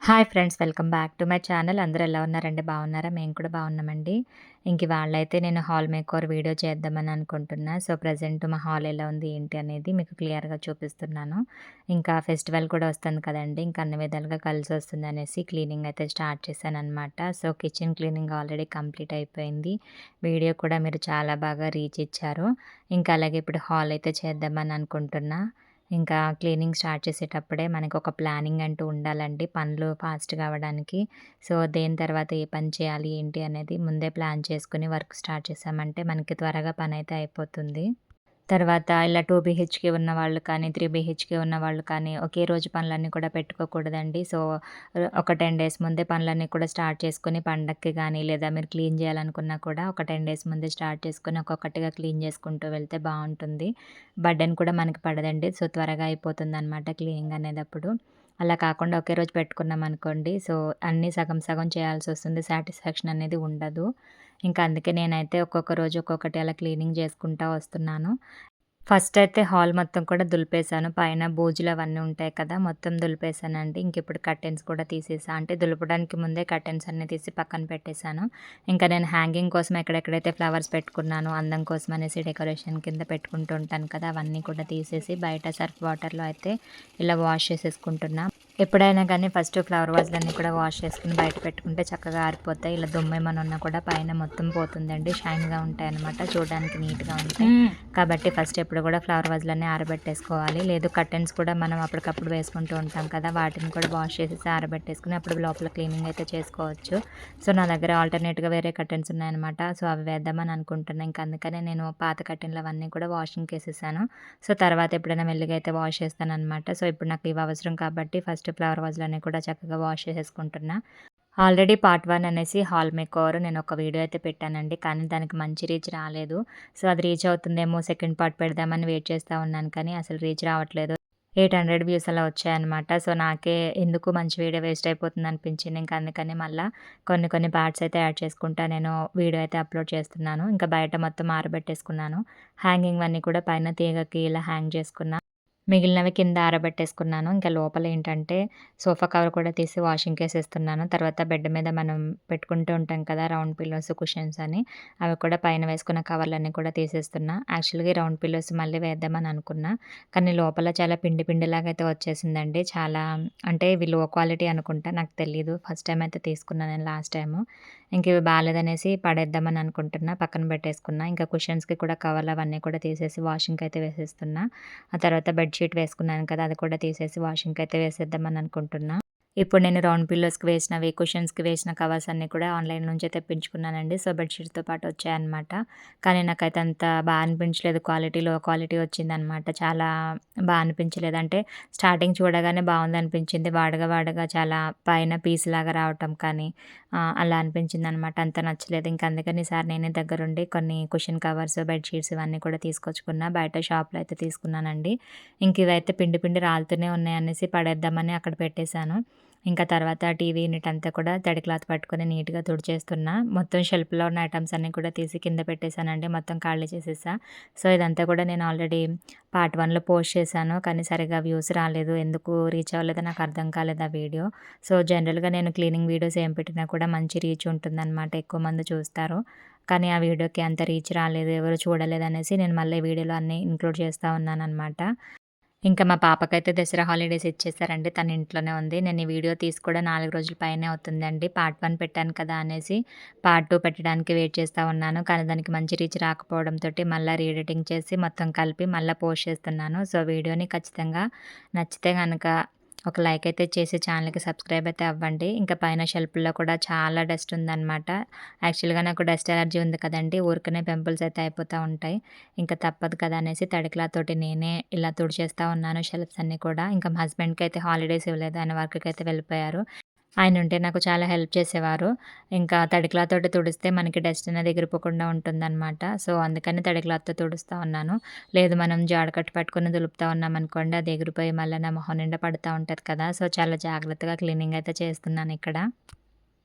Hi friends, welcome back to my channel. అందరూ ఎలా ఉన్నారండి? బాగున్నారా? మేము కూడా బాగున్నామండి. ఇవాళైతే నేను హాల్ మేకోవర్ వీడియో చేద్దామని అనుకుంటున్నా. సో, ప్రెజెంట్ మా హాల్ ఎలా ఉంది ఏంటి అనేది మీకు క్లియర్‌గా చూపిస్తున్నాను. ఇంకా ఫెస్టివల్ కూడా వస్తుంది కదండీ! ఇంకా అన్ని విధాలుగా కలిసొస్తుందనేసి క్లీనింగ్ అయితే స్టార్ట్ చేశాననమాట. So, kitchen cleaning already complete అయిపోయింది. వీడియో కూడా మీరు చాలా బాగా రీచ్ ఇచ్చారు. ఇంకా అలాగే ఇప్పుడు హాల్ అయితే చేద్దామని అనుకుంటున్నా. ఇంకా క్లీనింగ్ స్టార్ట్ చేసేటప్పుడే మనకొక ప్లానింగ్ అంటూ ఉండాలండి, పనులు ఫాస్ట్‌గా అవ్వడానికి. సో, దేని తర్వాత ఏ పని చేయాలి, ఏంటి అనేది ముందే ప్లాన్ చేసుకొని వర్క్ స్టార్ట్ చేశామంటే మనకి త్వరగా పనైతే అయిపోతుంది. తర్వాత ఇలా 2 బీహెచ్‌కే ఉన్నవాళ్ళు కానీ, 3 బీహెచ్‌కే ఉన్నవాళ్ళు కానీ, ఒకే రోజు పనులన్నీ కూడా పెట్టుకోకూడదండి. సో, ఒక 10 డేస్ ముందే పనులన్నీ కూడా స్టార్ట్ చేసుకొని పండక్కి గానీ, లేదా మీరు క్లీన్ చేయాలనుకున్నా కూడా ఒక 10 డేస్ ముందే స్టార్ట్ చేసుకొని ఒక్కొక్కటిగా క్లీన్ చేసుకుంటూ వెళ్తే బావుంటుంది. బర్డెన్ కూడా మనకి పడదండి. సో, త్వరగా అయిపోతుందనమాట క్లీనింగ్ అనేదప్పుడు. అలా కాకుండా ఒకే రోజు పెట్టుకున్నామనుకోండి, సో, అన్నీ సగం సగం చేయాల్సొస్తుంది. సాటిస్ఫాక్షన్ అనేది ఉండదు. ఇంకా అందుకే నేనైతే ఒక్కొక్క రోజు ఒక్కొక్కటి అలా క్లీనింగ్ చేసుకుంటా వస్తున్నాను. ఫస్ట్ అయితే హాల్ మొత్తం కూడా దులిపేశాను. పైన బూజులు అవన్నీ ఉంటాయి కదా! మొత్తం దులిపేశానండి. ఇంకిప్పుడు కర్టెన్స్ కూడా తీసేసా. అంటే దులపడానికి ముందే కర్టెన్స్ అన్నీ తీసి పక్కన పెట్టేశాను. ఇంకా నేను హ్యాంగింగ్ కోసం ఎక్కడెక్కడైతే ఫ్లవర్స్ పెట్టుకున్నానో అందం కోసం అనేసి డెకరేషన్ కింద పెట్టుకుంటూ ఉంటాను కదా! అవన్నీ కూడా తీసేసి బయట సర్ఫ్ వాటర్‌లో అయితే ఇలా వాష్ చేసేసుకుంటున్నా. ఎప్పుడైనా గానీ ఫస్ట్ ఫ్లవర్ వాజ్‌లన్నీ కూడా వాష్ చేసుకొని బయట పెట్టుకుంటే చక్కగా ఆరిపోతాయి. ఇలా దుమ్మేమన్నా ఉన్నా కూడా పైన మొత్తం పోతుందండి. షైన్‌గా ఉంటాయన్నమాట. చూడడానికి నీట్‌గా ఉంటాయి. కాబట్టి ఫస్ట్ ఎప్పుడు కూడా ఫ్లవర్ వాజ్‌లన్నీ ఆరబెట్టేసుకోవాలి. లేదు కర్టెన్స్ కూడా మనం అప్పటికప్పుడు వేసుకుంటూ ఉంటాం కదా! వాటిని కూడా వాష్ చేసేసి ఆరబెట్టేసుకొని అప్పుడు లోపల క్లీనింగ్ అయితే చేసుకోవచ్చు. సో, నా దగ్గర ఆల్టర్‌నేట్‌గా వేరే కర్టెన్స్ ఉన్నాయన్నమాట. సో, అవి వేద్దామని అనుకుంటున్నా. ఇంక అందుకనే నేను పాత కర్టెన్‌లు అవన్నీ కూడా వాషింగ్‌కేసేసాను. సో, తర్వాత ఎప్పుడైనా మెల్లిగా అయితే వాష్ చేస్తాననమాట. సో, ఇప్పుడు నాకు ఇవి అవసరం కాబట్టి ఫస్ట్ ఫ్లవర్ వాజ్‌లన్నీ కూడా చక్కగా వాష్ చేసేసుకుంటున్నా. ఆల్రెడీ పార్ట్ 1 అనేసి హాల్ మేకోవర్ నేనొక వీడియో అయితే పెట్టానండి. కానీ దానికి మంచి రీచ్ రాలేదు. సో, అది రీచ్ అవుతుందేమో సెకండ్ పార్ట్ పెడదామని వెయిట్ చేస్తా ఉన్నాను కానీ అసలు రీచ్ రావట్లేదు. 800 వ్యూస్ అలా వచ్చాయన్నమాట. సో, నాకే ఎందుకు మంచి వీడియో వేస్ట్ అయిపోతుందనిపించింది. ఇంక అందుకని మళ్ళా కొన్ని కొన్ని పార్ట్స్ అయితే యాడ్ చేసుకుంటా నేను వీడియో అయితే అప్‌లోడ్ చేస్తున్నాను. ఇంకా బయట మొత్తం ఆరబెట్టేసుకున్నాను. హ్యాంగింగ్‌వన్నీ కూడా పైన తీగకి ఇలా హ్యాంగ్ చేసుకున్నా. మిగిలినవి కింద ఆరబెట్టేసుకున్నాను. ఇంకా లోపలేంటంటే సోఫా కవర్ కూడా తీసి వాషింగ్‌కేసేస్తున్నాను. తర్వాత బెడ్ మీద మనం పెట్టుకుంటూ ఉంటాం కదా! రౌండ్ పిల్లోస్, కుషన్స్ అని. అవి కూడా పైన వేసుకున్న కవర్లన్నీ కూడా తీసేస్తున్నా. యాక్చువల్‌గా ఈ రౌండ్ పిల్లోస్ మళ్ళీ వేద్దామని అనుకున్నా. కానీ లోపల చాలా పిండి పిండిలాగా అయితే వచ్చేసిందండి. చాలా అంటే ఇవి లో క్వాలిటీ అనుకుంటా, నాకు తెలీదు. ఫస్ట్ టైమ్ అయితే తీసుకున్నా నేను లాస్ట్ టైము. ఇంక ఇవి బాలేదనేసి పడేద్దామని అనుకుంటున్నా. పక్కన పెట్టేసుకున్నా. ఇంకా కుషన్స్‌కి కూడా కవర్లు అవన్నీ కూడా తీసేసి వాషింగ్‌కయితే వేసేస్తున్నా. ఆ తర్వాత బెడ్‌షీట్ వేసుకున్నాను కదా! అది కూడా తీసేసి వాషింగ్‌కయితే వేసేద్దామని అనుకుంటున్నా. ఇప్పుడు నేను రౌండ్ పిల్లోస్‌కి వేసినవి, కుషన్స్‌కి వేసిన కవర్స్ అన్నీ కూడా ఆన్‌లైన్ నుంచే తెప్పించుకున్నానండి. సో, బెడ్‌షీట్‌తో పాటు వచ్చాయన్నమాట. కానీ నాకైతే అంత అనిపించలేదు. క్వాలిటీ లో క్వాలిటీ వచ్చిందనమాట. చాలా అనిపించలేదు. అంటే స్టార్టింగ్ చూడగానే బావుందనిపించింది. వాడగా వాడగా చాలా పైన పీస్‌లాగా రావటం కానీ అలా అనిపించిందనమాట. అంత నచ్చలేదు. ఇంక అందుకని ఈసారి నేనే దగ్గరుండి కొన్ని కుషన్ కవర్స్, బెడ్‌షీట్స్ ఇవన్నీ కూడా తీసుకొచ్చుకున్నా. బయట షాప్‌లో అయితే తీసుకున్నానండి. ఇంక ఇవైతే పిండి పిండి రాలుతూనే ఉన్నాయనేసి పడేద్దామని అక్కడ పెట్టేశాను. ఇంకా తర్వాత టీవీ యూనిట్ అంతా కూడా తడి క్లాత్ పట్టుకొని నీట్‌గా తుడిచేస్తున్నా. మొత్తం షెల్ఫ్‌లో ఉన్న ఐటెమ్స్ అన్నీ కూడా తీసి కింద పెట్టేసానండి. మొత్తం ఖాళీ చేసేసా. సో, ఇదంతా కూడా నేను ఆల్రెడీ పార్ట్ 1లో పోస్ట్ చేశాను. కానీ సరిగ్గా వ్యూస్ రాలేదు. ఎందుకు రీచ్ అవ్వలేదో నాకు అర్థం కాలేదు ఆ వీడియో. సో, జనరల్‌గా నేను క్లీనింగ్ వీడియోస్ ఏం పెట్టినా కూడా మంచి రీచ్ ఉంటుందనమాట. ఎక్కువ మంది చూస్తారు. కానీ ఆ వీడియోకి అంత రీచ్ రాలేదు. ఎవరు చూడలేదనేసి నేను మళ్ళీ వీడియోలో అన్నీ ఇంక్లూడ్ చేస్తా ఉన్నాననమాట. ఇంకా మా పాపకైతే దసరా హాలిడేస్ ఇచ్చేసారండి. తను ఇంట్లోనే ఉంది. నేను ఈ వీడియో తీసి కూడా 4 రోజుల పైనే అవుతుందండి. పార్ట్ 1 పెట్టాను కదా అనేసి పార్ట్ 2 పెట్టడానికి వెయిట్ చేస్తా ఉన్నాను. కానీ దానికి మంచి రీచ్ రాకపోవడంతోటి మళ్ళా రీ ఎడిటింగ్ చేసి మొత్తం కలిపి మళ్ళా పోస్ట్ చేస్తున్నాను. సో, వీడియోని ఖచ్చితంగా నచ్చితే గనక ఒక లైక్ అయితే చేసి ఛానల్‌కి సబ్స్క్రైబ్ అయితే అవ్వండి. ఇంకా పైన షెల్ఫ్‌లో కూడా చాలా డస్ట్ ఉందనమాట. యాక్చువల్‌గా నాకు డస్ట్ అలర్జీ ఉంది కదండీ! ఊరికనే పింపుల్స్ అయితే అయిపోతా ఉంటాయి. ఇంక తప్పదు కదా అనేసి తడి క్లాత్ తోటి నేనే ఇలా తుడిచేస్తా ఉన్నాను షెల్ఫ్స్ అన్నీ కూడా. ఇంకా మా హస్బెండ్‌కయితే హాలిడేస్ ఇవ్వలేదు. ఆయన వర్క్‌కయితే వెళ్ళిపోయారు. ఆయనుంటే నాకు చాలా హెల్ప్ చేసేవారు. ఇంకా తడి క్లాత్ తోటి తుడిస్తే మనకి డస్ట్ అనేది ఎగిరిపోకుండా ఉంటుందనమాట. సో, అందుకని తడి క్లాత్‌తో తుడుస్తా ఉన్నాను. లేదు మనం జాడకట్టు పట్టుకొని దులుపుతా ఉన్నామనుకోండి, అది ఎగిరిపోయి మళ్ళా నా మొహం నిండా పడతా ఉంటది కదా! సో, చాలా జాగ్రత్తగా క్లీనింగ్ అయితే చేస్తున్నానిక్కడ.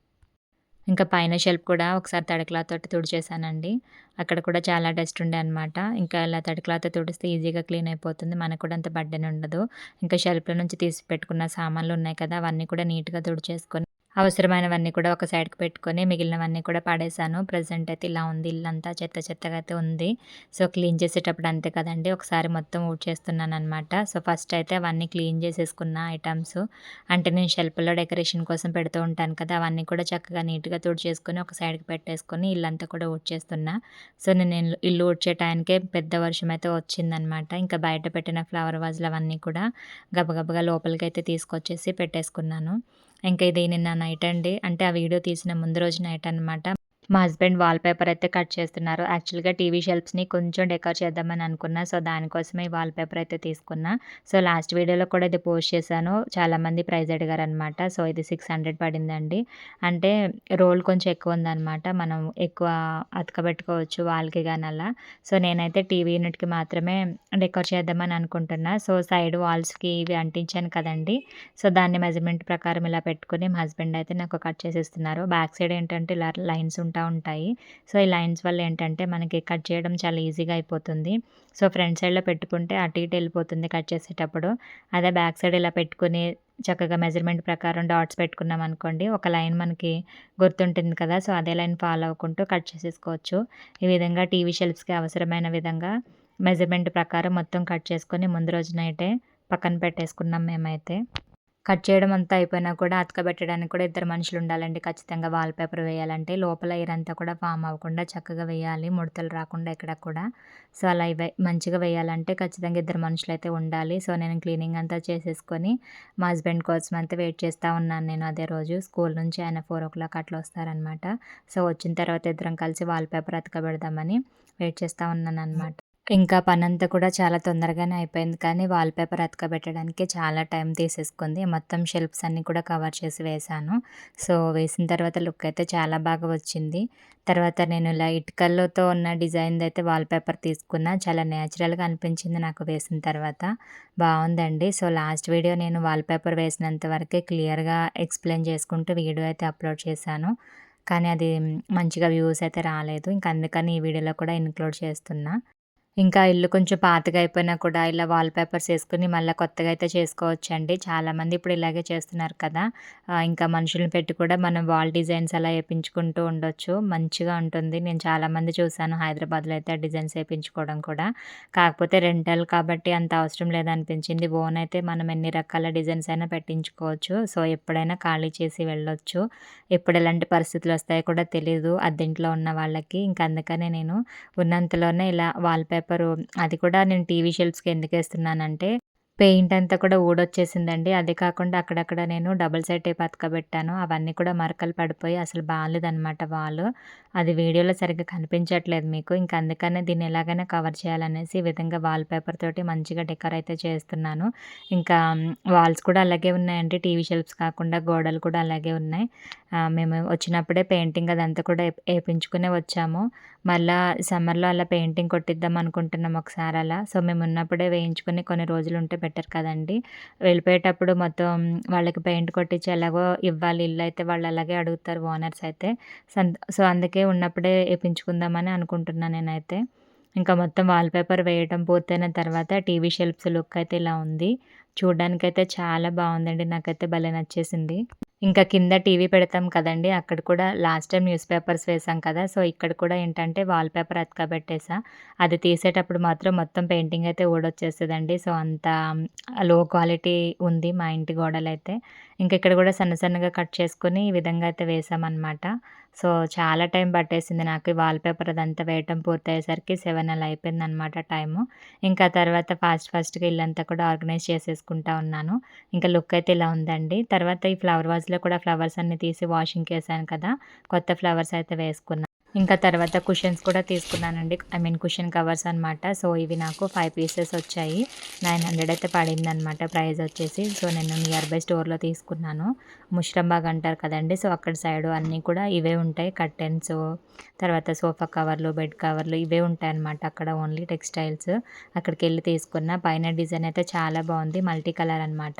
ఇంకా పైన షెల్ఫ్ కూడా ఒకసారి తడి క్లాత్‌తోటి తుడిచేసానండి. అక్కడ కూడా చాలా డస్ట్ ఉండే అనమాట. ఇంకా ఇలా తడి క్లాత్‌తో తుడిస్తే ఈజీగా క్లీన్ అయిపోతుంది. మనకు కూడా అంత బర్డెన్ ఉండదు. ఇంకా షెల్ఫ్‌లో నుంచి తీసి పెట్టుకున్న సామాన్లున్నాయి కదా! అవన్నీ కూడా నీట్‌గా తుడిచేసుకొని, అవసరమైనవన్నీ కూడా ఒక సైడ్‌కి పెట్టుకొని, మిగిలినవన్నీ కూడా పడేశాను. ప్రెజెంట్ అయితే ఇలా ఉంది. ఇల్లంతా చెత్త చెత్తగా అయితే ఉంది. సో, క్లీన్ చేసేటప్పుడు అంతే కదండీ! ఒకసారి మొత్తం ఊడ్చేస్తున్నాననమాట. సో, ఫస్ట్ అయితే అవన్నీ క్లీన్ చేసేసుకున్న ఐటెమ్స్. అంటే నేను షెల్ఫ్‌లో డెకరేషన్ కోసం పెడుతూ ఉంటాను కదా! అవన్నీ కూడా చక్కగా నీట్‌గా తుడిచేసుకొని, ఒక సైడ్‌కి పెట్టేసుకొని, ఇల్లంతా కూడా ఊడ్చేస్తున్నా. సో, నేను ఇల్లు ఊడ్చే టయానికే పెద్ద వర్షమైతే వచ్చిందనమాట. ఇంకా బయట పెట్టిన ఫ్లవర్ వాజులు అవన్నీ కూడా గబగబగా లోపలికైతే తీసుకొచ్చేసి పెట్టేసుకున్నాను. ఇంకా ఇది నిన్న నైట్ అండి. అంటే ఆ వీడియో తీసిన ముందు రోజు నైట్ అనమాట. మా హస్బెండ్ వాల్ పేపర్ అయితే కట్ చేస్తున్నారు. యాక్చువల్‌గా టీవీ షెల్ఫ్స్‌ని కొంచెం డెకర్ చేద్దామని అనుకున్నా. సో, దానికోసమే ఈ వాల్ పేపర్ అయితే తీసుకున్నా. సో, లాస్ట్ వీడియోలో కూడా ఇది పోస్ట్ చేశాను. చాలామంది ప్రైస్ అడిగారనమాట. సో, ఇది 600 పడిందండి. అంటే రోల్ కొంచెం ఎక్కువ ఉందనమాట. మనం ఎక్కువ అతకబెట్టుకోవచ్చు వాల్‌కి గాని అలా. సో, నేనైతే టీవీ యూనిట్‌కి మాత్రమే డెకర్ చేద్దామని అనుకుంటున్నా. సో, సైడ్ వాల్స్‌కి ఇవి అంటించాను కదండీ! సో, దాన్ని మెజర్‌మెంట్ ప్రకారం ఇలా పెట్టుకొని మా హస్బెండ్ అయితే నాకు కట్ చేసిస్తున్నారు. బ్యాక్ సైడ్ ఏంటంటే ఇలా లైన్స్ ఉంటాయి. సో, ఈ లైన్స్ వల్ల ఏంటంటే మనకి కట్ చేయడం చాలా ఈజీగా అయిపోతుంది. సో, ఫ్రంట్ సైడ్‌లో పెట్టుకుంటే అటు ఇటు వెళ్ళిపోతుంది కట్ చేసేటప్పుడు. అదే బ్యాక్ సైడ్ ఇలా పెట్టుకొని చక్కగా మెజర్‌మెంట్ ప్రకారం డాట్స్ పెట్టుకున్నామనుకోండి, ఒక లైన్ మనకి గుర్తుంటుంది కదా! సో, అదే లైన్ ఫాలో అవ్వుకుంటూ కట్ చేసేసుకోవచ్చు. ఈ విధంగా టీవీ షెల్ఫ్స్‌కి అవసరమైన విధంగా మెజర్‌మెంట్ ప్రకారం మొత్తం కట్ చేసుకొని ముందు రోజు నైటే పక్కన పెట్టేసుకున్నాం మేమైతే. కట్ చేయడం అంతా అయిపోయినా కూడా అతకబెట్టడానికి కూడా ఇద్దరు మనుషులుండాలండి ఖచ్చితంగా వాల్ పేపర్ వేయాలంటే. లోపల ఎయిరంతా కూడా ఫార్మ్ అవ్వకుండా చక్కగా వేయాలి. ముడతలు రాకుండా ఎక్కడ కూడా. సో, అలా మంచిగా వేయాలంటే ఖచ్చితంగా ఇద్దరు మనుషులైతే ఉండాలి. సో, నేను క్లీనింగ్ అంతా చేసేసుకొని మా హస్బెండ్ కోసం అయితే వెయిట్ చేస్తా ఉన్నాను నేను అదే రోజు. స్కూల్ నుంచి ఆయన 4:00 అట్లా వస్తారనమాట. సో, వచ్చిన తర్వాత ఇద్దరం కలిసి వాల్ పేపర్ అతకబెడదామని వెయిట్ చేస్తా ఉన్నాననమాట. ఇంకా పనంతా కూడా చాలా తొందరగానే అయిపోయింది. కానీ వాల్ పేపర్ అతకబెట్టడానికి చాలా టైం తీసేసుకుంది. మొత్తం షెల్ఫ్స్ అన్నీ కూడా కవర్ చేసి వేశాను. సో, వేసిన తర్వాత లుక్ అయితే చాలా బాగా వచ్చింది. తర్వాత నేను ఇలా ఇటుకలతో ఉన్న డిజైన్‌దయితే వాల్ పేపర్ తీసుకున్నా. చాలా నేచురల్‌గా అనిపించింది నాకు వేసిన తర్వాత. బావుందండి. సో, లాస్ట్ వీడియో నేను వాల్ పేపర్ వేసినంత వరకే క్లియర్‌గా ఎక్స్‌ప్లెయిన్ చేసుకుంటూ వీడియో అయితే అప్‌లోడ్ చేశాను. కానీ అది మంచిగా వ్యూస్ అయితే రాలేదు. ఇంక అందుకని ఈ వీడియోలో కూడా ఇన్‌క్లూడ్ చేస్తున్నా. ఇంకా ఇల్లు కొంచెం పాతగా అయిపోయినా కూడా ఇలా వాల్ పేపర్స్ ఏసుకొని మళ్ళా కొత్తగా అయితే చేసుకోవచ్చండి. చాలామంది ఇప్పుడు ఇలాగే చేస్తున్నారు కదా! ఇంకా మనుషుల్ని పెట్టి కూడా మనం వాల్ డిజైన్స్ అలా ఏపించుకుంటూ ఉండొచ్చు. మంచిగా ఉంటుంది. నేను చాలామంది చూసాను హైదరాబాద్‌లో అయితే ఆ డిజైన్స్ ఏపించుకోవడం కూడా. కాకపోతే రెంటల్ కాబట్టి అంత అవసరం లేదనిపించింది. ఓన్ అయితే మనం ఎన్ని రకాల డిజైన్స్ అయినా పెట్టించుకోవచ్చు. సో, ఎప్పుడైనా ఖాళీ చేసి వెళ్ళొచ్చు. ఎప్పుడు ఎలాంటి పరిస్థితులొస్తాయో కూడా తెలీదు అద్దెంట్లో ఉన్న వాళ్ళకి. ఇంక అందుకనే నేను ఉన్నంతలోనే ఇలా వాల్ పేపరు అది కూడా నేను టీవీ షెల్ఫ్స్‌కి ఎందుకేస్తున్నానంటే, పెయింట్ అంతా కూడా ఊడొచ్చేసిందండి. అది కాకుండా అక్కడక్కడ నేను డబుల్ సైడ్ టేప్ అతకబెట్టాను. అవన్నీ కూడా మరకలు పడిపోయి అసలు బాలేదనమాట వాలు. అది వీడియోలో సరిగ్గా కనిపించట్లేదు మీకు. ఇంక అందుకనే దీన్ని ఎలాగైనా కవర్ చేయాలనేసి ఈ విధంగా వాల్ పేపర్ తోటి మంచిగా డెకర్ అయితే చేస్తున్నాను. ఇంకా వాల్స్ కూడా అలాగే ఉన్నాయండి. టీవీ షెల్ఫ్స్ కాకుండా గోడలు కూడా అలాగే ఉన్నాయి. మేము వచ్చినప్పుడే పెయింటింగ్ అదంతా కూడా ఏపించుకునే వచ్చాము. మళ్ళా సమ్మర్‌లో అలా పెయింటింగ్ కొట్టిద్దాం అనుకుంటున్నాం ఒకసారి అలా. సో, మేమున్నప్పుడే వేయించుకొని కొన్ని రోజులుంటే బెటర్ కదండీ! వెళ్ళిపోయేటప్పుడు మొత్తం వాళ్ళకి పెయింట్ కొట్టించి ఎలాగో ఇవ్వాలి ఇల్లయితే వాళ్ళు అలాగే అడుగుతారు ఓనర్స్ అయితే. సో, అందుకే ఉన్నప్పుడే ఏపించుకుందామని అనుకుంటున్నా నేనైతే. ఇంకా మొత్తం వాల్ పేపర్ వేయటం పూర్తయిన తర్వాత టీవీ షెల్ఫ్స్ లుక్ అయితే ఇలా ఉంది. చూడ్డానికైతే చాలా బావుందండి. నాకైతే భలే నచ్చేసింది. ఇంకా కింద టీవీ పెడతాం కదండీ! అక్కడ కూడా లాస్ట్ టైమ్ న్యూస్ పేపర్స్ వేశాం కదా! సో, ఇక్కడ కూడా ఏంటంటే వాల్ పేపర్ అతకబెట్టేసా. అది తీసేటప్పుడు మాత్రం మొత్తం పెయింటింగ్ అయితే ఊడొచ్చేస్తదండి. సో, అంత లో క్వాలిటీ ఉంది మా ఇంటి గోడలైతే. ఇంక ఇక్కడ కూడా సన్న సన్నగా కట్ చేసుకొని ఈ విధంగా అయితే వేశామనమాట. సో, చాలా టైం పట్టేసింది నాకు ఈ వాల్ పేపర్ అదంతా వేయటం పూర్తయ్యేసరికి 7 అలా అయిపోయిందనమాట టైము. ఇంకా తర్వాత ఫాస్ట్‌గా ఇల్లంతా కూడా ఆర్గనైజ్ చేసేసుకుంటా ఉన్నాను. ఇంకా లుక్ అయితే ఇలా ఉందండి. తర్వాత ఈ ఫ్లవర్ వాజ్‌లో కూడా ఫ్లవర్స్ అన్నీ తీసి వాషింగ్‌కేసాను కదా! కొత్త ఫ్లవర్స్ అయితే వేసుకున్నా. ఇంకా తర్వాత కుషన్స్ కూడా తీసుకున్నానండి. ఐ మీన్ కుషన్ కవర్స్ అనమాట. సో, ఇవి నాకు 5 పీసెస్ వచ్చాయి. 900 అయితే పడిందనమాట ప్రైస్ వచ్చేసి. సో, నేను నియర్ బై స్టోర్‌లో తీసుకున్నాను. ముష్రంబాగ్ అంటారు కదండీ! సో, అక్కడ సైడు అన్నీ కూడా ఇవే ఉంటాయి. కర్టెన్స్, తర్వాత సోఫా కవర్లు, బెడ్ కవర్లు ఇవే ఉంటాయన్నమాట అక్కడ ఓన్లీ టెక్స్టైల్స్. అక్కడికెళ్ళి తీసుకున్న. పైన డిజైన్ అయితే చాలా బావుంది. మల్టీ కలర్ అనమాట.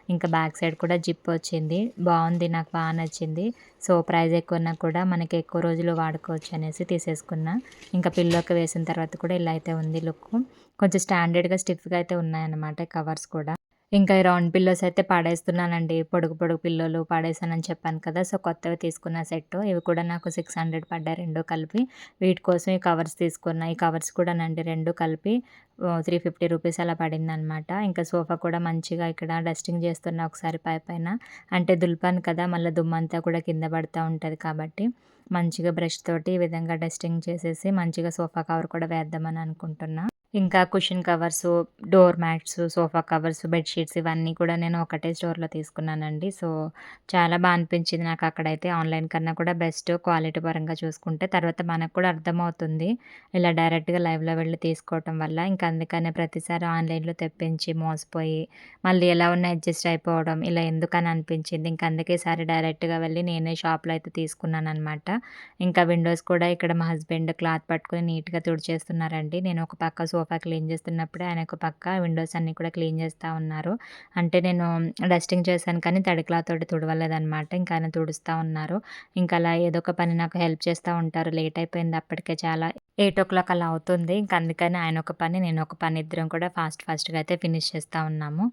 ఇంకా బ్యాక్ సైడ్ కూడా జిప్ వచ్చింది. బావుంది. నాకు బా నచ్చింది. సో, ప్రైస్ ఎక్కువున్నా కూడా మనకి ఎక్కువ రోజులు వాడుకోవచ్చు అనేసి తీసేసుకున్నా. ఇంకా పిల్లోకి వేసిన తర్వాత కూడా ఇలా అయితే ఉంది లుక్కు. కొంచెం స్టాండర్డ్‌గా, స్టిఫ్‌గా అయితే ఉన్నాయన్నమాట కవర్స్ కూడా. ఇంకా ఈ రౌండ్ పిల్లోస్ అయితే పడేస్తున్నానండి. పొడుగు పొడుగు పిల్లోలు పడేసానని చెప్పాను కదా! సో, కొత్తవి తీసుకున్న సెట్టు. ఇవి కూడా నాకు 600 పడ్డాయి 2 కలిపి. వీటి కోసం ఈ కవర్స్ తీసుకున్నా. ఈ కవర్స్ కూడానండి 2 కలిపి 350 రూపీస్ అలా పడిందనమాట. ఇంకా సోఫా కూడా మంచిగా ఇక్కడ డస్టింగ్ చేస్తున్నా ఒకసారి పైపైన. అంటే దులిపాను కదా! మళ్ళా దుమ్మంతా కూడా కింద పడతా ఉంటది కాబట్టి, మంచిగా బ్రష్ తోటి ఈ విధంగా డస్టింగ్ చేసేసి మంచిగా సోఫా కవర్ కూడా వేద్దామని అనుకుంటున్నా. ఇంకా cushion covers, door mats, sofa covers, bed sheets ఇవన్నీ కూడా నేను ఒకటే స్టోర్‌లో తీసుకున్నానండి. సో, చాలా బా అనిపించింది నాకక్కడైతే. ఆన్‌లైన్ కన్నా కూడా బెస్ట్ క్వాలిటీ పరంగా చూసుకుంటే. తర్వాత మనకు కూడా అర్థమవుతుంది. ఇలా డైరెక్ట్‌గా లైవ్‌లో వెళ్లి తీసుకోవటం వల్ల. ఇంక అందుకనే ప్రతిసారి ఆన్‌లైన్‌లో తెప్పించి మోసపోయి, మళ్ళీ ఎలా ఉన్నా అడ్జస్ట్ అయిపోవడం ఇలా ఎందుకని అనిపించింది. ఇంక అందుకే ఈసారి డైరెక్ట్‌గా వెళ్లి నేనే షాప్‌లో అయితే తీసుకున్నాననమాట. ఇంకా విండోస్ కూడా ఇక్కడ మా హస్బెండ్ క్లాత్ పట్టుకొని నీట్‌గా తుడిచేస్తున్నారండి. నేను ఒక పక్క సోఫా క్లీన్ చేస్తున్నప్పుడే ఆయన ఒక పక్క విండోస్ అన్నీ కూడా క్లీన్ చేస్తా ఉన్నారు. అంటే నేను డస్టింగ్ చేశాను కానీ తడి క్లాత్ తోటి తుడవలేదనమాట. ఇంకా ఆయన తుడుస్తా ఉన్నారు. ఇంకా అలా ఏదో ఒక పని నాకు హెల్ప్ చేస్తా ఉంటారు. లేట్ అయిపోయింది అప్పటికే చాలా. 8:00 అలా అవుతుంది. ఇంక అందుకని ఆయన ఒక పని, నేను ఒక పని ఇద్దరం కూడా ఫాస్ట్‌గా అయితే ఫినిష్ చేస్తా ఉన్నాము.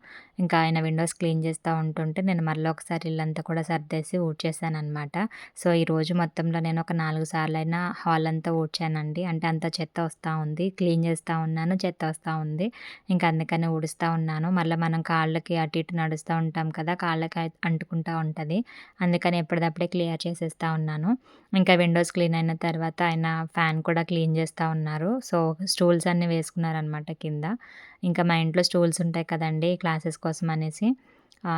ఇంకా ఆయన విండోస్ క్లీన్ చేస్తా ఉంటుంటే నేను మళ్ళీ ఒకసారి ఇల్లంతా కూడా సర్దేసి ఊడ్చేసాననమాట. సో, ఈరోజు మొత్తంలో నేను ఒక 4 సార్లైనా హాల్ అంతా ఊడ్చానండి. అంటే అంత చెత్త వస్తా ఉంది. క్లీన్ చేస్తా ఉన్నాను. చెత్త వస్తా ఉంది. ఇంక అందుకని ఊడుస్తా ఉన్నాను. మళ్ళా మనం కాళ్ళకి అటు ఇటు నడుస్తా ఉంటాం కదా! కాళ్ళకి అంటుకుంటా ఉంటది. అందుకని ఎప్పటిదప్పుడే క్లియర్ చేసేస్తా ఉన్నాను. ఇంకా విండోస్ క్లీన్ అయిన తర్వాత ఆయన ఫ్యాన్ కూడా క్లీన్ చేస్తా ఉన్నారు. సో, స్టూల్స్ అన్నీ వేసుకున్నారనమాట కింద. ఇంకా మా ఇంట్లో స్టూల్స్ ఉంటాయి కదండీ! క్లాసెస్ కోసం అనేసి.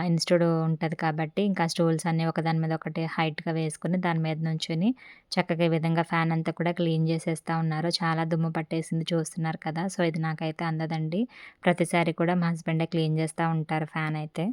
ఇన్‌స్టిట్యూట్ ఉంటది కాబట్టి, ఇంకా స్టూల్స్ అన్నీ ఒకదాని మీద ఒకటి హైట్‌గా వేసుకొని, దాని మీద నుంచొని చక్కగా ఈ విధంగా ఫ్యాన్ అంతా కూడా క్లీన్ చేసేస్తా ఉన్నారు. చాలా దుమ్ము పట్టేసింది చూస్తున్నారు కదా! సో, ఇది నాకైతే అందదండి. ప్రతిసారి కూడా మా హస్బెండే క్లీన్ చేస్తా ఉంటారు ఫ్యాన్ అయితే.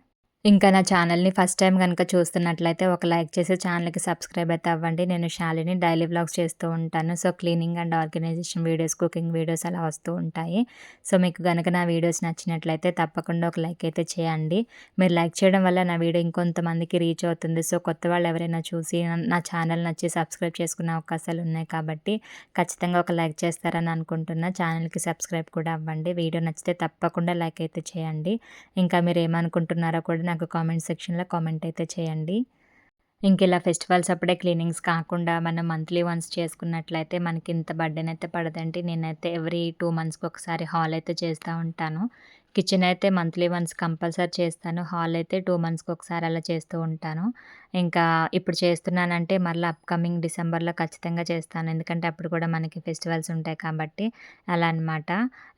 ఇంకా నా ఛానల్‌ని ఫస్ట్ టైమ్ గనుక చూస్తున్నట్లయితే ఒక లైక్ చేసి ఛానల్‌కి సబ్స్క్రైబ్ అయితే అవ్వండి. నేను శాలిని డైలీ వ్లాగ్స్ చేస్తూ ఉంటాను. So, cleaning and organization videos, cooking videos అలా వస్తూ ఉంటాయి. సో, మీకు గనక నా వీడియోస్ నచ్చినట్లయితే తప్పకుండా ఒక లైక్ అయితే చేయండి. మీరు లైక్ చేయడం వల్ల నా వీడియో ఇంకొంతమందికి రీచ్ అవుతుంది. సో, కొత్త వాళ్ళు ఎవరైనా చూసి నా ఛానల్ నచ్చి సబ్స్క్రైబ్ చేసుకునే అవకాశాలు ఉన్నాయి కాబట్టి ఖచ్చితంగా ఒక లైక్ చేస్తారని అనుకుంటున్నా. ఛానల్‌కి సబ్స్క్రైబ్ కూడా అవ్వండి. వీడియో నచ్చితే తప్పకుండా లైక్ అయితే చేయండి. ఇంకా మీరేమనుకుంటున్నారో కూడా నాకు కామెంట్ సెక్షన్‌లో కామెంట్ అయితే చేయండి. ఇంకిలా ఫెస్టివల్స్ అప్పుడే క్లీనింగ్స్ కాకుండా మనం మంత్లీ వన్స్ చేసుకున్నట్లయితే మనకింత బర్డెన్ అయితే పడదండి. నేనైతే ఎవ్రీ 2 మంత్స్‌కి ఒకసారి హాల్ అయితే చేస్తా ఉంటాను. కిచెన్ అయితే మంత్లీ వన్స్ కంపల్సరీ చేస్తాను. హాల్ అయితే 2 మంత్స్‌కి ఒకసారి అలా చేస్తూ ఉంటాను. ఇంకా ఇప్పుడు చేస్తున్నానంటే మళ్ళీ అప్‌కమింగ్ డిసెంబర్‌లో ఖచ్చితంగా చేస్తాను. ఎందుకంటే అప్పుడు కూడా మనకి ఫెస్టివల్స్ ఉంటాయి కాబట్టి అలా అనమాట.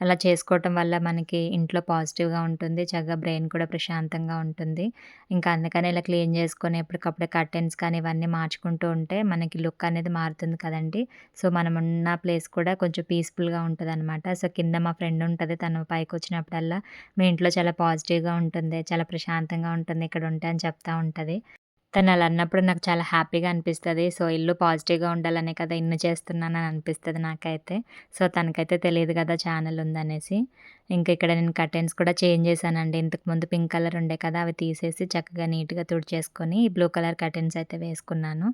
అలా చేసుకోవటం వల్ల మనకి ఇంట్లో పాజిటివ్‌గా ఉంటుంది. చక్కగా బ్రెయిన్ కూడా ప్రశాంతంగా ఉంటుంది. ఇంకా అందుకని ఇలా క్లీన్ చేసుకొని ఎప్పటికప్పుడు కర్టెన్స్ కానీ ఇవన్నీ మార్చుకుంటూ ఉంటే మనకి లుక్ అనేది మారుతుంది కదండీ! సో, మనమున్న ప్లేస్ కూడా కొంచెం పీస్‌ఫుల్‌గా ఉంటదనమాట. సో, కింద మా ఫ్రెండ్ ఉంటది. తను పైకొచ్చినప్పుడల్లా మీ ఇంట్లో చాలా పాజిటివ్‌గా ఉంటుంది. చాలా ప్రశాంతంగా ఉంటుంది ఇక్కడుంటే అని చెప్తా ఉంటది. తనలా అన్నప్పుడు నాకు చాలా హ్యాపీగా అనిపిస్తది. సో, ఇల్లు పాజిటివ్‌గా ఉండాలనే కదా ఇన్ని చేస్తున్నానని అనిపిస్తది నాకైతే. సో, తనకైతే తెలీదు గదా ఛానెల్ ఉందనేసి. ఇంక ఇక్కడ నేను కర్టెన్స్ కూడా చేంజ్ చేశానండి. ఇంతకుముందు పింక్ కలర్ ఉండే కదా! అవి తీసేసి చక్కగా నీట్‌గా తుడిచేసుకొని బ్లూ కలర్ కర్టెన్స్ అయితే వేసుకున్నాను.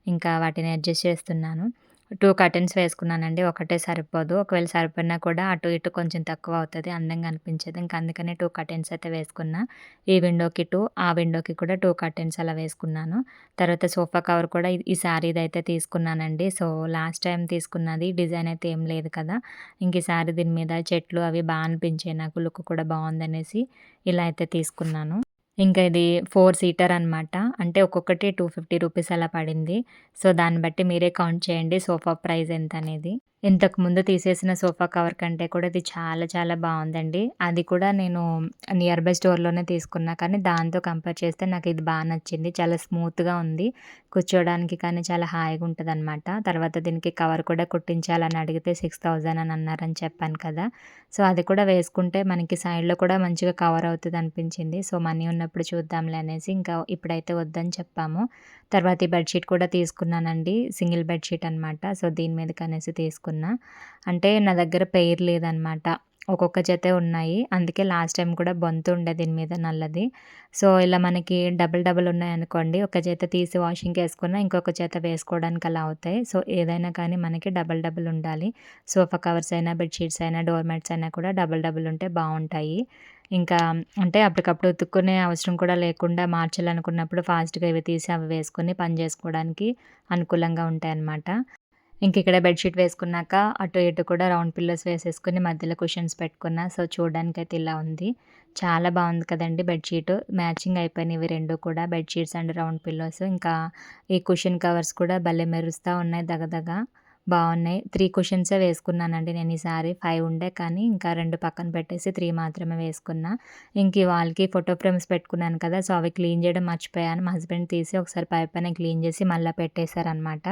ఇంకా వాటిని అడ్జస్ట్ చేస్తున్నాను. 2 కర్టెన్స్ వేసుకున్నానండి. ఒకటే సరిపోదు. ఒకవేళ సరిపోయినా కూడా అటు ఇటు కొంచెం తక్కువ అవుతది. అందంగా అనిపించదు. ఇంక అందుకనే 2 కర్టెన్స్ అయితే వేసుకున్నా. ఈ విండోకి 2, ఆ విండోకి కూడా 2 కర్టెన్స్ అలా వేసుకున్నాను. తర్వాత సోఫా కవర్ కూడా ఈసారి ఇదైతే తీసుకున్నానండి. సో, లాస్ట్ టైమ్ తీసుకున్నది డిజైన్ అయితే ఏం లేదు కదా! ఇంక ఈసారి దీని మీద చెట్లు అవి బా అనిపించాయి నాకు. లుక్ కూడా బావుందనేసి ఇలా అయితే తీసుకున్నాను. ఇంకా ఇది 4 సీటర్ అనమాట. అంటే ఒక్కొక్కటి 250 రూపీస్ అలా పడింది. సో, దాన్ని బట్టి మీరే కౌంట్ చేయండి సోఫా ప్రైస్ ఎంతనేది. ఇంతకుముందు తీసేసిన సోఫా కవర్ కంటే కూడా ఇది చాలా చాలా బావుందండి. అది కూడా నేను నియర్ బై స్టోర్‌లోనే తీసుకున్నా. కానీ దాంతో కంపేర్ చేస్తే నాకిది బా నచ్చింది. చాలా స్మూత్‌గా ఉంది. కూర్చోవడానికి కానీ చాలా హాయిగా ఉంటదనమాట. తర్వాత దీనికి కవర్ కూడా కుట్టించాలని అడిగితే 6000 అని అన్నారని చెప్పాను కదా! సో, అది కూడా వేసుకుంటే మనకి సైడ్‌లో కూడా మంచిగా కవర్ అవుతదనిపించింది. సో, మనీ ఉన్నప్పుడు చూద్దాంలే అనేసి ఇంకా ఇప్పుడైతే వద్దని చెప్పాము. తర్వాత ఈ బెడ్‌షీట్ కూడా తీసుకున్నానండి. సింగిల్ బెడ్‌షీట్ అనమాట. సో, దీని మీదకనేసి తీసుకున్నా. అంటే నా దగ్గర పెయిర్ లేదనమాట. ఒక్కొక్క జతే ఉన్నాయి. అందుకే లాస్ట్ టైమ్ కూడా బొంతు ఉండే దీని మీద నల్లది. సో, ఇలా మనకి డబుల్ డబుల్ ఉన్నాయనుకోండి. ఒక జత తీసి వాషింగ్‌కేసుకున్న ఇంకొక జత వేసుకోవడానికి అలా అవుతాయి. సో, ఏదైనా కానీ మనకి డబుల్ డబుల్ ఉండాలి. సోఫా కవర్స్ అయినా, బెడ్ షీట్స్ అయినా, డోర్ మ్యాట్స్ అయినా కూడా డబుల్ డబుల్ ఉంటే బావుంటాయి. ఇంకా అంటే అప్పటికప్పుడు ఉతుక్కునే అవసరం కూడా లేకుండా మార్చాలనుకున్నప్పుడు ఫాస్ట్‌గా ఇవి తీసి అవి వేసుకొని పని జేసుకోవడానికి అనుకూలంగా ఉంటాయన్నమాట. ఇంకిక్కడ బెడ్‌షీట్ వేసుకున్నాక అటు ఇటు కూడా రౌండ్ పిల్లోస్ వేసేసుకొని మధ్యలో కుషన్స్ పెట్టుకున్నా. సో, చూడడానికైతే ఇలా ఉంది. చాలా బావుంది కదండీ బెడ్‌షీటు. మ్యాచింగ్ అయిపోయినాయి ఇవి 2 కూడా బెడ్‌షీట్స్ అండ్ రౌండ్ పిల్లోస్. ఇంకా ఈ కుషన్ కవర్స్ కూడా భలే మెరుస్తా ఉన్నాయి దగదగ. బావున్నాయి. 3 కుషన్సే వేసుకున్నానండి నేను ఈసారి. 5 ఉండే కానీ ఇంకా 2 పక్కన పెట్టేసి 3 మాత్రమే వేసుకున్నా. ఇంక ఈ వాల్‌కి ఫోటో ఫ్రేమ్స్ పెట్టుకున్నాను కదా! సో, అవి క్లీన్ చేయడం మర్చిపోయాను. మా హస్బెండ్ తీసి ఒకసారి పైపైన క్లీన్ చేసి మళ్ళా పెట్టేశారనమాట.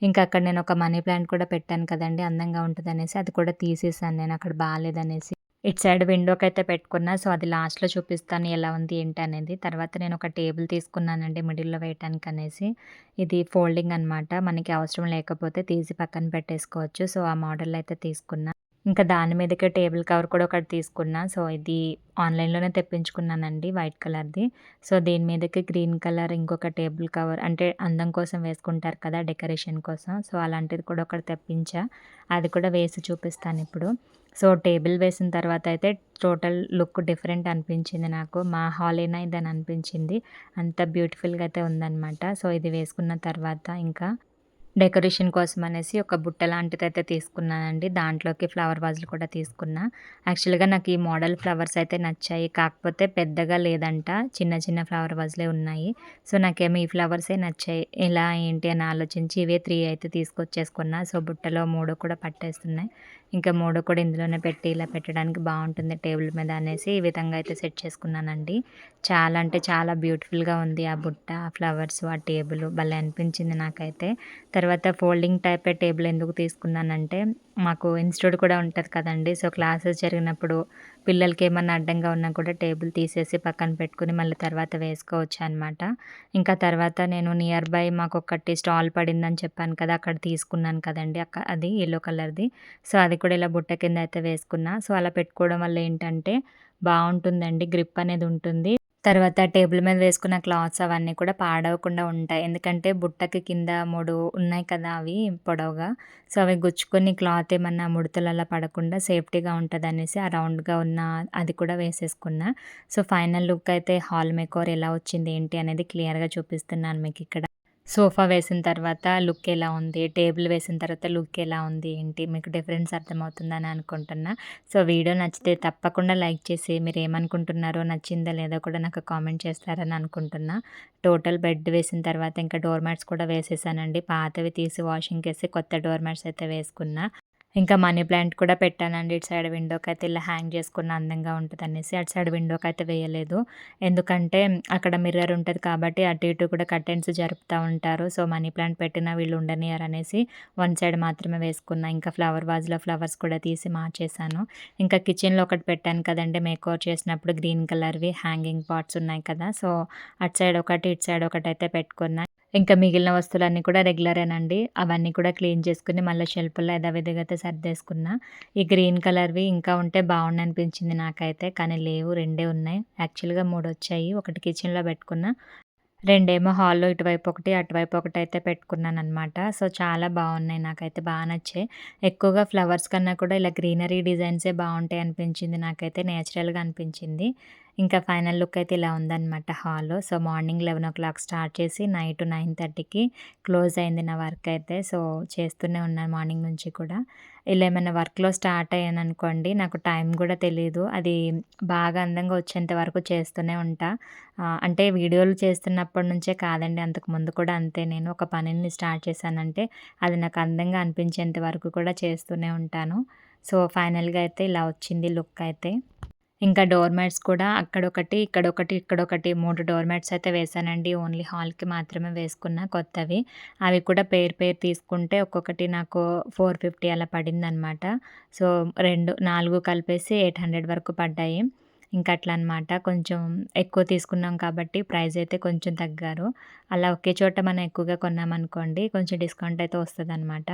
ఇంకా అక్కడ నేను ఒక మనీ ప్లాంట్ కూడా పెట్టాను కదండీ! అందంగా ఉంటదనేసి అది కూడా తీసేసాను నేను అక్కడ బాలేదనేసి. ఇటు సైడ్ విండోకైతే పెట్టుకున్నా. సో, అది లాస్ట్‌లో చూపిస్తాను ఎలా ఉంది ఏంటి అనేది. తర్వాత నేను ఒక టేబుల్ తీసుకున్నానండి మిడిల్‌లో వేయటానికనేసి. ఇది ఫోల్డింగ్ అనమాట. మనకి అవసరం లేకపోతే తీసి పక్కన పెట్టేసుకోవచ్చు. సో, ఆ మోడల్ అయితే తీసుకున్నా. ఇంకా దాని మీదకే టేబుల్ కవర్ కూడా ఒకటి తీసుకున్నా. సో, ఇది ఆన్‌లైన్‌లోనే తెప్పించుకున్నానండి వైట్ కలర్‌ది. సో, దీని మీదకి గ్రీన్ కలర్ ఇంకొక టేబుల్ కవర్ అంటే అందం కోసం వేసుకుంటారు కదా! డెకరేషన్ కోసం. సో, అలాంటిది కూడా ఒకటి తెప్పించా. అది కూడా వేసి చూపిస్తానిప్పుడు. సో, టేబుల్ వేసిన తర్వాతయితే టోటల్ లుక్ డిఫరెంట్ అనిపించింది నాకు. మా హాలేనా ఇదని అనిపించింది. అంత బ్యూటిఫుల్‌గా అయితే ఉందనమాట. సో, ఇది వేసుకున్న తర్వాత ఇంకా డెకరేషన్ కోసమనేసి ఒక బుట్ట లాంటిదైతే తీసుకున్నానండి. దాంట్లోకి ఫ్లవర్ వాజులు కూడా తీసుకున్నా. యాక్చువల్‌గా నాకు ఈ మోడల్ ఫ్లవర్స్ అయితే నచ్చాయి. కాకపోతే పెద్దగా లేదంట. చిన్న చిన్న ఫ్లవర్ వాజులే ఉన్నాయి. సో, నాకేమో ఈ ఫ్లవర్సే నచ్చాయి. ఎలా ఏంటి అని ఆలోచించి ఇవే 3 అయితే తీసుకొచ్చేసుకున్నా. సో, బుట్టలో 3 కూడా పట్టేస్తున్నాయి. ఇంకా 3 కూడా ఇందులోనే పెట్టి ఇలా పెట్టడానికి బావుంటుంది టేబుల్ మీద అనేసి ఈ విధంగా అయితే సెట్ చేసుకున్నానండి. చాలా అంటే చాలా బ్యూటిఫుల్‌గా ఉంది ఆ బుట్ట, ఆ ఫ్లవర్స్, ఆ టేబులు భలే అనిపించింది నాకైతే. తర్వాత ఫోల్డింగ్ టైపే టేబుల్ ఎందుకు తీసుకున్నానంటే, మాకు ఇన్‌స్టిట్యూట్ కూడా ఉంటది కదండీ! సో, క్లాసెస్ జరిగినప్పుడు పిల్లలకేమన్నా అడ్డంగా ఉన్నా కూడా టేబుల్ తీసేసి పక్కన పెట్టుకొని మళ్ళీ తర్వాత వేసుకోవచ్చనమాట. ఇంకా తర్వాత నేను నియర్ బై మాకొకటి స్టాల్ పడిందని చెప్పాను కదా! అక్కడ తీసుకున్నాను కదండీ! అది యెల్లో కలర్‌ది. సో, అది కూడా ఇలా బుట్ట కింద అయితే వేసుకున్నా. సో, అలా పెట్టుకోవడం వల్ల ఏంటంటే బావుంటుందండి. గ్రిప్ అనేది ఉంటుంది. తర్వాత టేబుల్ మీద వేసుకున్న క్లాత్స్ అవన్నీ కూడా పాడవకుండా ఉంటాయి. ఎందుకంటే బుట్టకి కింద 3 ఉన్నాయి కదా! అవి పొడవుగా. సో, అవి గుచ్చుకొని క్లాత్ ఏమన్నా ముడతలు అలా పడకుండా సేఫ్టీగా ఉంటదనేసి ఆ రౌండ్‌గా ఉన్న అది కూడా వేసేసుకున్నా. సో, ఫైనల్ లుక్ అయితే హాల్ మేకోవర్ ఎలా వచ్చింది ఏంటి అనేది క్లియర్‌గా చూపిస్తున్నాను మీకిక్కడ. సోఫా వేసిన తర్వాత లుక్ ఎలా ఉంది? టేబుల్ వేసిన తర్వాత లుక్ ఎలా ఉంది? ఏంటి? మీకు డిఫరెన్స్ అర్థమవుతుందని అనుకుంటున్నా. సో, వీడియో నచ్చితే తప్పకుండా లైక్ చేసి మీరేమనుకుంటున్నారో, నచ్చిందా లేదా కూడా నాకు కామెంట్ చేస్తారని అనుకుంటున్నా. టోటల్ బెడ్ వేసిన తర్వాత ఇంకా డోర్ మ్యాట్స్ కూడా వేసేసానండి. పాతవి తీసి వాషింగ్‌కేసి కొత్త డోర్ మ్యాట్స్ అయితే వేసుకున్నా. ఇంకా మనీ ప్లాంట్ కూడా పెట్టానండి. ఇటు సైడ్ విండోకైతే ఇలా హ్యాంగ్ చేసుకున్న అందంగా ఉంటదనేసి. అటు సైడ్ విండోకైతే వేయలేదు. ఎందుకంటే అక్కడ మిర్రర్ ఉంటది కాబట్టి అటు ఇటు కూడా కర్టెన్స్ జరుపుతా ఉంటారు. సో, మనీ ప్లాంట్ పెట్టినా వీళ్ళు ఉండనియ్యరనేసి వన్ సైడ్ మాత్రమే వేసుకున్నా. ఇంకా ఫ్లవర్ వాజ్‌లో ఫ్లవర్స్ కూడా తీసి మార్చేశాను. ఇంకా కిచెన్‌లో ఒకటి పెట్టాను కదండీ! మేకోవర్ చేసినప్పుడు గ్రీన్ కలర్‌వి హ్యాంగింగ్ పాట్స్ ఉన్నాయి కదా! సో, అటు సైడ్ ఒకటి, ఇటు సైడ్ ఒకటైతే పెట్టుకున్నా. ఇంకా మిగిలిన వస్తువులన్నీ కూడా రెగ్యులరేనండి. అవన్నీ కూడా క్లీన్ చేసుకొని మళ్ళీ షెల్ఫ్‌లో యథావిధిగా అయితే సర్దేసుకున్నా. ఈ గ్రీన్ కలర్‌వి ఇంకా ఉంటే బావుండనిపించింది నాకైతే. కానీ లేవు 2 ఉన్నాయి. యాక్చువల్‌గా 3 వచ్చాయి. ఒకటి కిచెన్‌లో పెట్టుకున్నా. రెండేమో హాల్‌లో ఇటువైపు ఒకటి, అటువైపు ఒకటైతే పెట్టుకున్నాననమాట. సో, చాలా బావున్నాయి. నాకైతే బా నచ్చాయి. ఎక్కువగా ఫ్లవర్స్ కన్నా కూడా ఇలా గ్రీనరీ డిజైన్సే బావుంటాయి అనిపించింది నాకైతే. నేచురల్‌గా అనిపించింది. ఇంకా ఫైనల్ లుక్ అయితే ఇలా ఉందనమాట హాలు. సో, మార్నింగ్ 11:00 స్టార్ట్ చేసి నైట్ 9:30కి క్లోజ్ అయింది నా వర్క్ అయితే. సో, చేస్తూనే ఉన్నాను మార్నింగ్ నుంచి కూడా. ఇలా ఏమైనా వర్క్‌లో స్టార్ట్ అయ్యాననుకోండి, నాకు టైం గూడా తెలీదు. అది బాగా అందంగా వచ్చేంత వరకు చేస్తూనే ఉంటా. అంటే వీడియోలు చేస్తున్నప్పటి నుంచే కాదండి. అంతకుముందు కూడా అంతే నేను. ఒక పనిని స్టార్ట్ చేశానంటే, అది నాకు అందంగా అనిపించేంత వరకు కూడా చేస్తూనే ఉంటాను. సో, ఫైనల్‌గా అయితే ఇలా వచ్చింది లుక్ అయితే. ఇంకా డోర్ మ్యాట్స్ కూడా అక్కడొకటి, ఇక్కడొకటి, ఇక్కడొకటి 3 డోర్ మ్యాట్స్ అయితే వేశానండి. ఓన్లీ హాల్‌కి మాత్రమే వేసుకున్నా కొత్తవి. అవి కూడా పేర్ తీసుకుంటే ఒక్కొక్కటి నాకు 450 అలా పడిందనమాట. సో, 4 కలిపేసి 800 వరకు పడ్డాయి. ఇంకా అట్లా అనమాట. కొంచెం ఎక్కువ తీసుకున్నాం కాబట్టి ప్రైస్ అయితే కొంచెం తగ్గారు. అలా ఒకే చోట మనం ఎక్కువగా కొన్నామనుకోండి కొంచెం డిస్కౌంట్ అయితే వస్తదనమాట.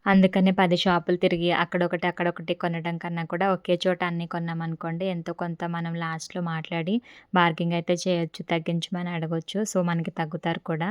అందుకనే 10 షాపులు తిరిగి అక్కడొకటి, అక్కడొకటి కొనడం కన్నా కూడా ఒకే చోట అన్నీ కొన్నామనుకోండి ఎంతో కొంత మనం లాస్ట్‌లో మాట్లాడి బార్గింగ్ అయితే చేయొచ్చు. తగ్గించమని అడగొచ్చు. సో, మనకి తగ్గుతారు కూడా.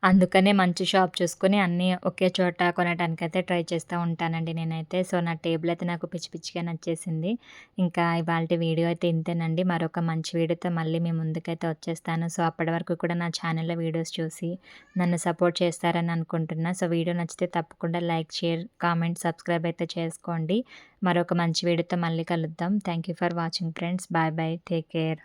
అందుకనే మంచి షాప్ చూసుకొని అన్నీ ఒకే చోట కొనటానికైతే ట్రై చేస్తా ఉంటానండి నేనైతే. సో, నా టేబుల్ అయితే నాకు పిచ్చి పిచ్చిగా నచ్చేసింది. ఇంకా ఇవాల్టి వీడియో అయితే ఇంతేనండి. మరొక మంచి వీడియోతో మళ్ళీ మీ ముందుకైతే వచ్చేస్తాను. సో, అప్పటి వరకు కూడా నా ఛానల్‌లో వీడియోస్ చూసి నన్ను సపోర్ట్ చేస్తారని అనుకుంటున్నా. సో, వీడియో నచ్చితే తప్పకుండా లైక్, షేర్, కామెంట్, సబ్స్క్రైబ్ అయితే చేసుకోండి. మరొక మంచి వీడియోతో మళ్ళీ కలుద్దాం. Thank you for watching friends. Bye bye. Take care.